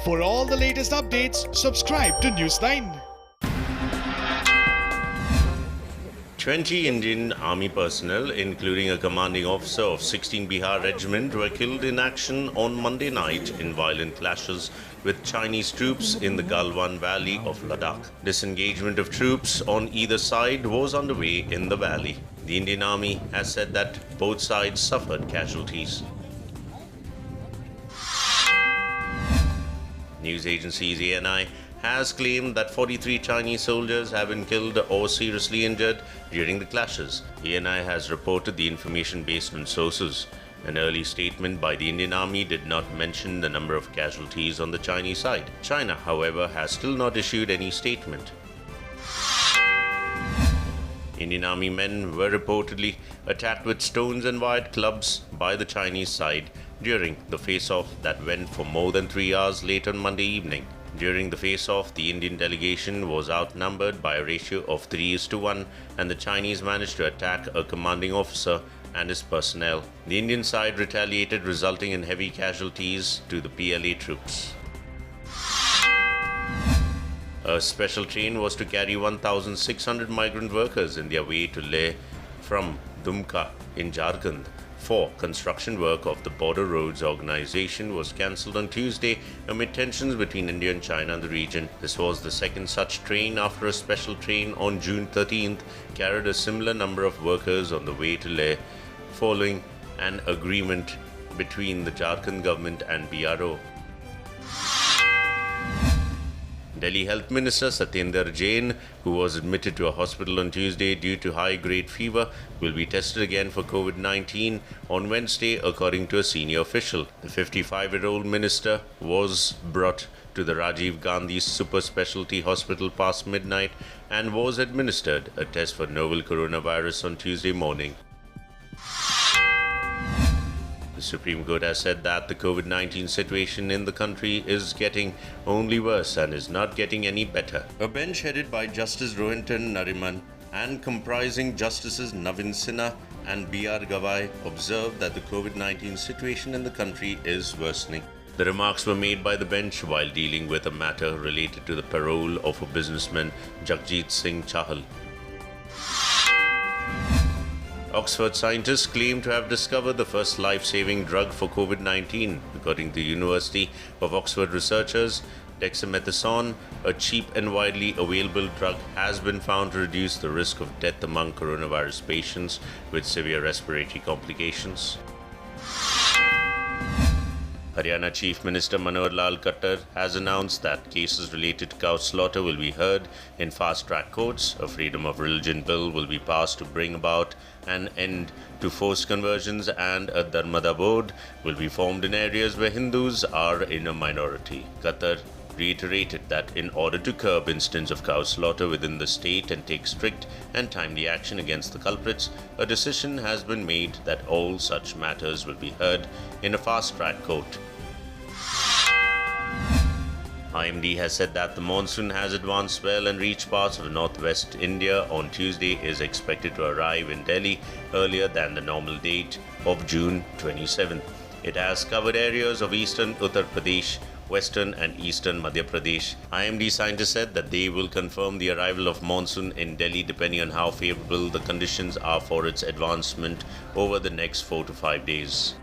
For all the latest updates, subscribe to News9. 20 Indian Army personnel, including a commanding officer of 16 Bihar Regiment, were killed in action on Monday night in violent clashes with Chinese troops in the Galwan Valley of Ladakh. Disengagement of troops on either side was underway in the valley. The Indian Army has said that both sides suffered casualties. News agency ANI has claimed that 43 Chinese soldiers have been killed or seriously injured during the clashes. ANI has reported the information based on sources. An early statement by the Indian Army did not mention the number of casualties on the Chinese side. China, however, has still not issued any statement. Indian Army men were reportedly attacked with stones and wired clubs by the Chinese side during the face-off that went for more than 3 hours late on Monday evening. During the face-off, the Indian delegation was outnumbered by a ratio of 3:1, and the Chinese managed to attack a commanding officer and his personnel. The Indian side retaliated, resulting in heavy casualties to the PLA troops. A special train was to carry 1,600 migrant workers in their way to Leh from Dumka in Jharkhand for construction work of the Border Roads Organization was cancelled on Tuesday amid tensions between India and China in the region. This was the second such train after a special train on June 13th carried a similar number of workers on the way to Leh following an agreement between the Jharkhand government and BRO. Delhi Health Minister Satyendra Jain, who was admitted to a hospital on Tuesday due to high-grade fever, will be tested again for COVID-19 on Wednesday, according to a senior official. The 55-year-old minister was brought to the Rajiv Gandhi Super Specialty Hospital past midnight and was administered a test for novel coronavirus on Tuesday morning. The Supreme Court has said that the COVID-19 situation in the country is getting only worse and is not getting any better. A bench headed by Justice Rohinton Nariman and comprising Justices Navin Sinha and B.R. Gavai observed that the COVID-19 situation in the country is worsening. The remarks were made by the bench while dealing with a matter related to the parole of a businessman, Jagjit Singh Chahal. Oxford scientists claim to have discovered the first life-saving drug for COVID-19. According to the University of Oxford researchers, dexamethasone, a cheap and widely available drug, has been found to reduce the risk of death among coronavirus patients with severe respiratory complications. Haryana Chief Minister Manohar Lal Khattar has announced that cases related to cow slaughter will be heard in fast-track courts. A freedom of religion bill will be passed to bring about an end to forced conversions, and a Dharmada board will be formed in areas where Hindus are in a minority. Khattar reiterated that in order to curb instances of cow slaughter within the state and take strict and timely action against the culprits, a decision has been made that all such matters will be heard in a fast-track court. IMD has said that the monsoon has advanced well and reached parts of northwest India on Tuesday is expected to arrive in Delhi earlier than the normal date of June 27th. It has covered areas of eastern Uttar Pradesh, western and eastern Madhya Pradesh. IMD scientists said that they will confirm the arrival of monsoon in Delhi depending on how favorable the conditions are for its advancement over the next 4 to 5 days.